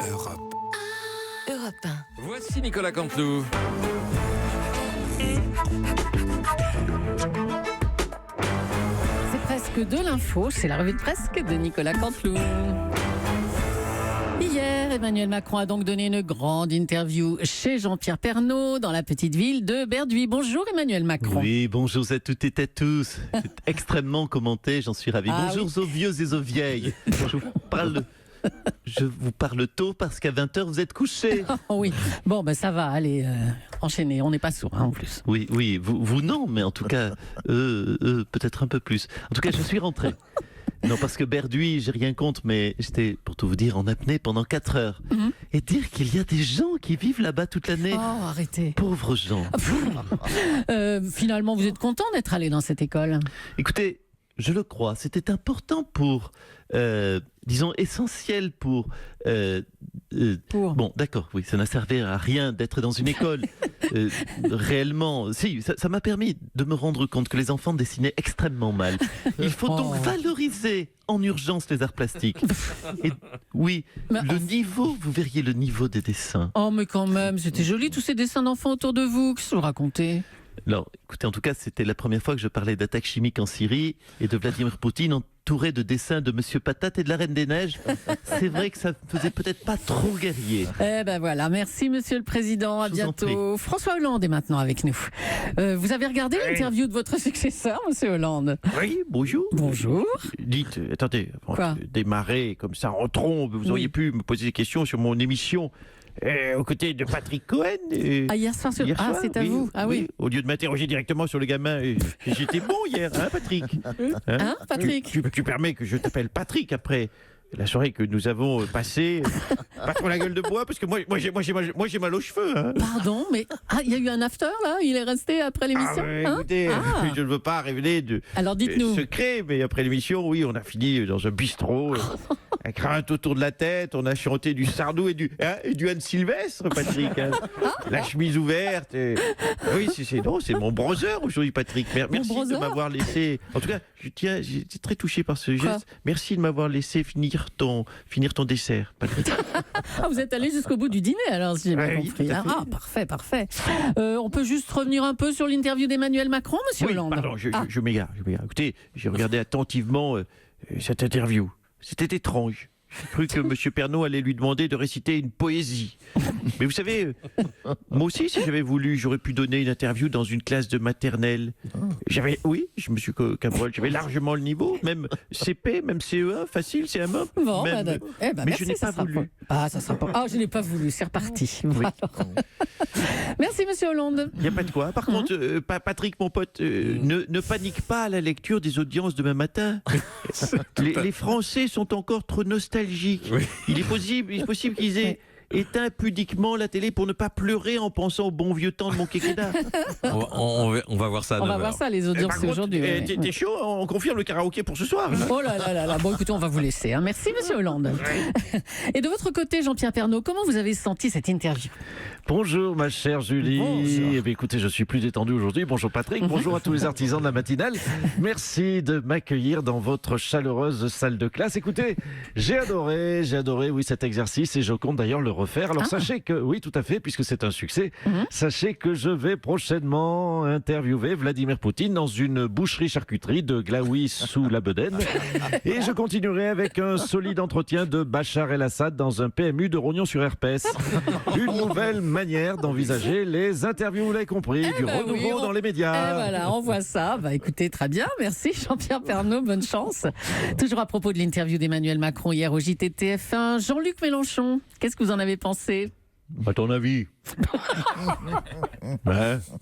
Europe. Europe 1. Voici Nicolas Canteloup. C'est presque de l'info, c'est la revue de presse de Nicolas Canteloup. Hier, Emmanuel Macron a donc donné une grande interview chez Jean-Pierre Pernaut dans la petite ville de Berduy. Bonjour Emmanuel Macron. Oui, bonjour à toutes et à tous. C'est extrêmement commenté, j'en suis ravi. Ah, bonjour aux vieux et aux vieilles. Je vous parle tôt parce qu'à 20h vous êtes couchés. Oh oui, bon ben ça va, allez, enchaînez, on n'est pas sourd en plus. Oui, vous non, mais en tout cas, peut-être un peu plus. En tout cas, je suis rentré. Non, parce que Berduy, j'ai rien contre, mais j'étais, pour tout vous dire, en apnée pendant 4 heures. Et dire qu'il y a des gens qui vivent là-bas toute l'année. Oh, arrêtez. Pauvres gens. Finalement, vous êtes content d'être allé dans cette école? Écoutez, je le crois, c'était important pour, disons, essentiel pour... Bon, d'accord, oui, ça n'a servi à rien d'être dans une école. Réellement, si, ça m'a permis de me rendre compte que les enfants dessinaient extrêmement mal. Il faut donc valoriser en urgence les arts plastiques. Et oui, Mais le niveau, vous verriez le niveau des dessins. Oh, mais quand même, c'était joli tous ces dessins d'enfants autour de vous. Qu'est-ce que vous racontez? Alors, écoutez, en tout cas, c'était la première fois que je parlais d'attaques chimiques en Syrie et de Vladimir Poutine entouré de dessins de Monsieur Patate et de la Reine des Neiges. C'est vrai que ça faisait peut-être pas trop guerrier. Eh ben voilà, merci Monsieur le Président, à Je vous en bientôt. François Hollande est maintenant avec nous. Vous avez regardé l'interview de votre successeur, Monsieur Hollande? Oui, bonjour. Bonjour. Dites, attendez, avant Quoi de démarrer comme ça en trombe, vous auriez pu me poser des questions sur mon émission aux côtés de Patrick Cohen. Ah, hier soir, Hier soir, c'est à oui, vous. Ah oui. Au lieu de m'interroger directement sur le gamin, j'étais bon hier, hein, Patrick. Hein, Patrick? Tu permets que je t'appelle Patrick après la soirée que nous avons passée. Pas trop la gueule de bois, parce que moi j'ai mal aux cheveux. Hein. Pardon, mais il y a eu un after là? Il est resté après l'émission? Écoutez, je ne veux pas révéler de Alors dites-nous. secret, mais après l'émission, oui, on a fini dans un bistrot, un cravate autour de la tête, on a chanté du Sardou et du Anne Sylvestre, Patrick. Hein. La chemise ouverte. Oui, c'est mon brother aujourd'hui, Patrick. Merci de m'avoir laissé. En tout cas, j'étais très touché par ce geste. Merci de m'avoir laissé finir ton dessert, Patrick. Ah, vous êtes allé jusqu'au bout du dîner alors, si j'ai bien compris. tout à fait. Ah, parfait. On peut juste revenir un peu sur l'interview d'Emmanuel Macron, Monsieur Oui, Hollande? pardon, je m'égare. Écoutez, j'ai regardé attentivement cette interview. C'était étrange. J'ai cru que M. Pernaut allait lui demander de réciter une poésie. Mais vous savez, moi aussi, si j'avais voulu, j'aurais pu donner une interview dans une classe de maternelle. Oui, je me suis cabrol, j'avais largement le niveau, même CP, même CE1, facile, CM1. Bon, même, mais merci, je n'ai pas ça sera voulu. ça sera pas. Ah, je n'ai pas voulu, c'est reparti. Voilà. Merci, Monsieur Hollande. Il n'y a pas de quoi. Par contre, Patrick, mon pote, ne panique pas à la lecture des audiences demain matin. Les Français sont encore trop nostalgiques. Oui. Il est possible qu'ils aient éteint pudiquement la télé pour ne pas pleurer en pensant au bon vieux temps de mon quéquéda. On va voir ça à On 9h. va voir ça, les audiences, c'est aujourd'hui. T'es chaud? On confirme le karaoké pour ce soir. Oh là. Bon, écoutez, on va vous laisser. Hein. Merci, Monsieur Hollande. Et de votre côté, Jean-Pierre Pernaut, comment vous avez senti cette interview? Bonjour ma chère Julie. Bonjour. Eh bien, écoutez, je suis plus détendu aujourd'hui. Bonjour Patrick, bonjour à tous les artisans de la matinale. Merci de m'accueillir dans votre chaleureuse salle de classe. Écoutez, j'ai adoré, oui, cet exercice et je compte d'ailleurs le refaire. Alors sachez que, oui, tout à fait, puisque c'est un succès, sachez que je vais prochainement interviewer Vladimir Poutine dans une boucherie-charcuterie de Glaoui sous la Bedaine. Et je continuerai avec un solide entretien de Bachar el-Assad dans un PMU de Rognon-sur-Herpès. Une nouvelle manière d'envisager les interviews, vous l'avez compris, du renouveau dans les médias. Voilà, on voit ça. Écoutez, très bien. Merci Jean-Pierre Pernaut, bonne chance. Toujours à propos de l'interview d'Emmanuel Macron hier au JT TF1, Jean-Luc Mélenchon, qu'est-ce que vous en avez pensé? À ton avis?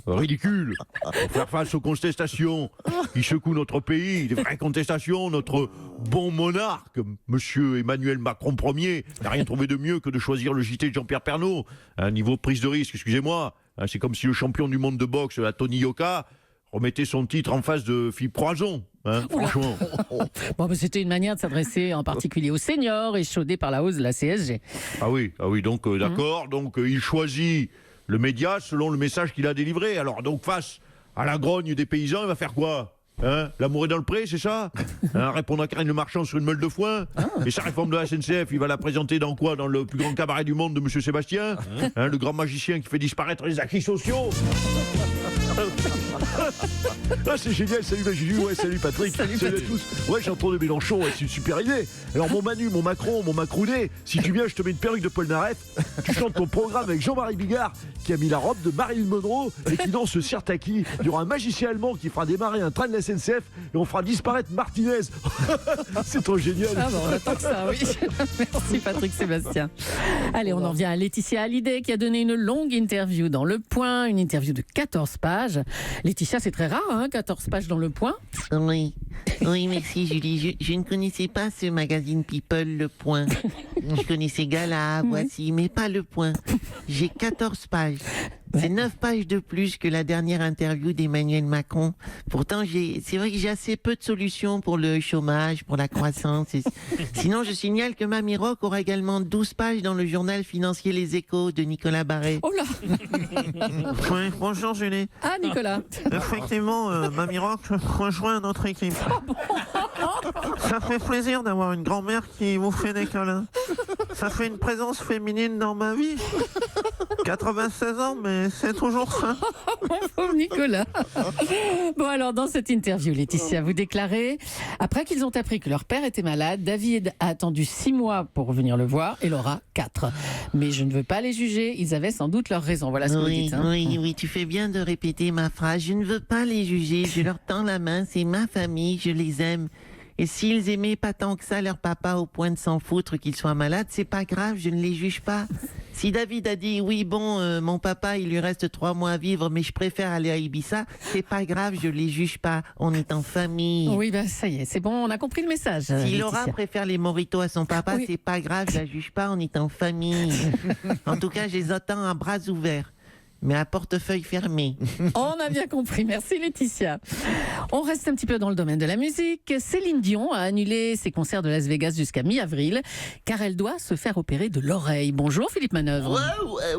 Ridicule. Pour faire face aux contestations qui secouent notre pays, des vraies contestations, notre bon monarque, monsieur Emmanuel Macron Ier, n'a rien trouvé de mieux que de choisir le JT de Jean-Pierre Pernaut. Un niveau de prise de risque, excusez-moi. C'est comme si le champion du monde de boxe, la Tony Yoka, remettait son titre en face de Philippe Croison. Franchement. Bon, c'était une manière de s'adresser en particulier aux seniors, échaudés par la hausse de la CSG. Ah oui, donc d'accord, donc il choisit le média selon le message qu'il a délivré. Alors donc face à la grogne des paysans, il va faire quoi? Hein, l'amour est dans le pré, c'est ça? Hein, répondre à Karine Le Marchand sur une meule de foin. Et sa réforme de la SNCF, il va la présenter dans quoi? Dans le plus grand cabaret du monde de Monsieur Sébastien, hein, le grand magicien qui fait disparaître les acquis sociaux. Ah, c'est génial, salut Juju, ouais, salut Patrick, salut à tous. Ouais, j'entends de Mélenchon, ouais, c'est une super idée. Alors mon Manu, mon Macron, mon Macrounet, si tu viens, je te mets une perruque de Paul Naref, tu chantes ton programme avec Jean-Marie Bigard, qui a mis la robe de Marilyn Monroe et qui danse ce Sirtaki. Il y aura un magicien allemand qui fera démarrer un train de la SNCF et on fera disparaître Martinez. C'est trop génial. Ah bon, on attend que ça, oui. Merci Patrick Sébastien. Allez, on en vient à Laetitia Hallyday qui a donné une longue interview dans Le Point, une interview de 14 pages. Laetitia, c'est très rare, hein, 14 pages dans Le Point. Oui, merci Julie. Je ne connaissais pas ce magazine People, Le Point. Je connaissais Gala, Voici, mais pas Le Point. J'ai 14 pages. C'est 9 pages de plus que la dernière interview d'Emmanuel Macron. Pourtant, c'est vrai que j'ai assez peu de solutions pour le chômage, pour la croissance. Sinon, je signale que Mamie Rock aura également 12 pages dans le journal financier Les Échos de Nicolas Barret. Oh là. Oui, bonjour Julie. Ah, Nicolas. Effectivement, Mamie Rock rejoint notre équipe. Ça fait plaisir d'avoir une grand-mère qui vous fait des câlins. Ça fait une présence féminine dans ma vie. 96 ans, mais c'est toujours ça. Pauvre Nicolas. Bon, alors, dans cette interview, Laetitia, vous déclarez: après qu'ils ont appris que leur père était malade, David a attendu 6 mois pour venir le voir et Laura 4. Mais je ne veux pas les juger, ils avaient sans doute leurs raisons. Voilà ce que vous dites. Hein. Oui, tu fais bien de répéter ma phrase. Je ne veux pas les juger, je leur tends la main, c'est ma famille, je les aime. Et s'ils aimaient pas tant que ça leur papa au point de s'en foutre qu'il soit malade, c'est pas grave, je ne les juge pas. Si David a dit oui bon, mon papa il lui reste 3 mois à vivre, mais je préfère aller à Ibiza, c'est pas grave, je les juge pas. On est en famille. Oui, ben ça y est, c'est bon, on a compris le message. Si Laetitia. Laura préfère les mojitos à son papa, Oui. c'est pas grave, je la juge pas, on est en famille. En tout cas, je les attends à bras ouverts, mais à portefeuille fermé. On a bien compris, merci Laetitia. On reste un petit peu dans le domaine de la musique. Céline Dion a annulé ses concerts de Las Vegas jusqu'à mi-avril, car elle doit se faire opérer de l'oreille. Bonjour Philippe Manœuvre.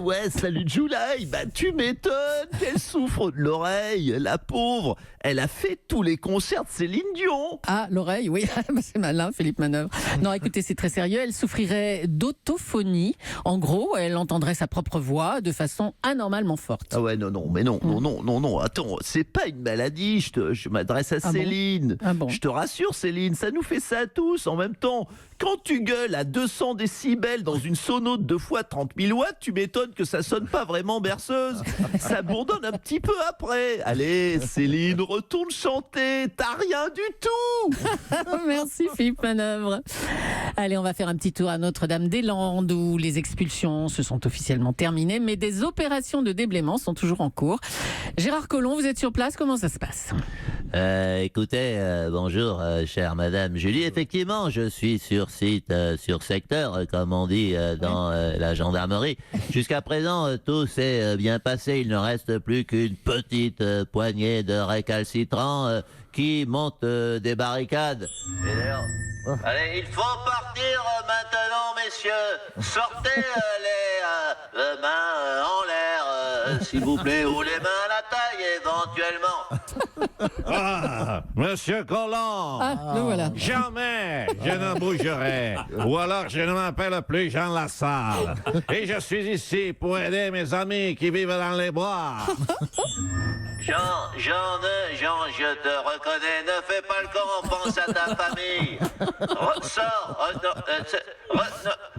Ouais, salut Julie. Bah, tu m'étonnes qu'elle souffre de l'oreille, la pauvre. Elle a fait tous les concerts de Céline Dion. Ah, l'oreille, oui, c'est malin Philippe Manœuvre. Non, écoutez, c'est très sérieux, elle souffrirait d'autophonie. En gros, elle entendrait sa propre voix de façon anormalement forte. Ah ouais, non, attends, c'est pas une maladie, je m'adresse à Ah bon Céline. Ah bon. Je te rassure Céline, ça nous fait ça à tous en même temps. Quand tu gueules à 200 décibels dans une sono de 2 fois 30 000 watts, tu m'étonnes que ça sonne pas vraiment berceuse. Ça bourdonne un petit peu après. Allez Céline, retourne chanter, t'as rien du tout. Merci Philippe Manœuvre. Allez, on va faire un petit tour à Notre-Dame-des-Landes où les expulsions se sont officiellement terminées, mais des opérations de déblaiement sont toujours en cours. Gérard Collomb, vous êtes sur place, comment ça se passe ? Écoutez, bonjour, chère Madame Julie. Effectivement, je suis sur site, sur secteur, comme on dit dans la gendarmerie. Jusqu'à présent, tout s'est bien passé. Il ne reste plus qu'une petite poignée de récalcitrants qui montent des barricades. Et d'ailleurs, allez, il faut partir maintenant, messieurs. Sortez les mains en l'air, s'il vous plaît, ou les mains à la taille, éventuellement. Ah, Monsieur Collomb. Ah, le voilà. Jamais je ne bougerai, ou alors je ne m'appelle plus Jean Lassalle. Et je suis ici pour aider mes amis qui vivent dans les bois. Jean, je te reconnais, ne fais pas le con, pense à ta famille.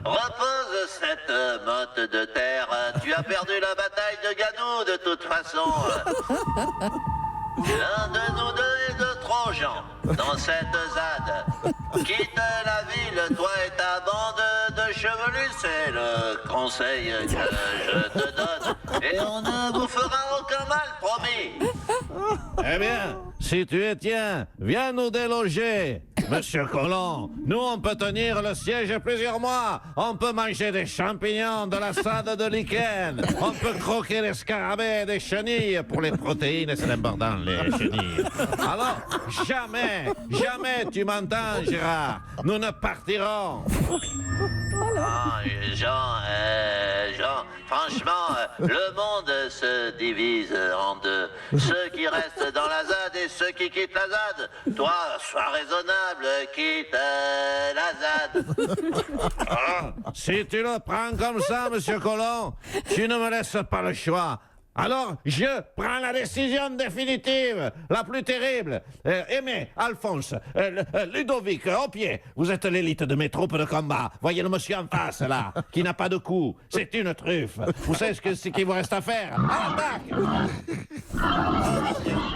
Repose cette motte de terre. Tu as perdu la bataille de Ganou de toute façon. L'un de nous deux est de trop, Jean, dans cette ZAD. Quitte la ville, toi et ta bande de chevelus, c'est le conseil que je te donne. Et on ne vous fera aucun mal, promis. Eh bien, si tu es tien, viens nous déloger. Monsieur Collomb, nous on peut tenir le siège plusieurs mois. On peut manger des champignons, de la sade de lichen. On peut croquer des scarabées et des chenilles. Pour les protéines, c'est important, les chenilles. Alors, jamais tu m'entends, Gérard. Nous ne partirons. Ah, Jean, franchement, le monde se se divise en deux. Ceux qui restent dans la ZAD et ceux qui quittent la ZAD. Toi, sois raisonnable, quitte la ZAD. Ah, si tu le prends comme ça, monsieur Collomb, tu ne me laisses pas le choix. Alors, je prends la décision définitive, la plus terrible. Aimé, Alphonse, Ludovic, au pied. Vous êtes l'élite de mes troupes de combat. Voyez le monsieur en face, là, qui n'a pas de coup. C'est une truffe. Vous savez ce qu'il vous reste à faire? À l'attaque!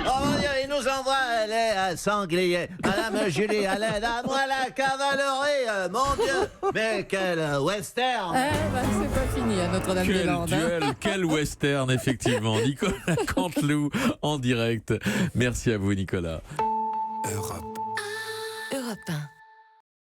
Oh mon Dieu, il nous envoie les sangliers. Madame Julie, à l'aide, à moi la cavalerie, mon Dieu. Mais quel western! Eh ben, c'est pas fini à Quel Notre-Dame-des-Landes. duel, quel western, effectivement. Nicolas Canteloup en direct. Merci à vous, Nicolas. Europe 1.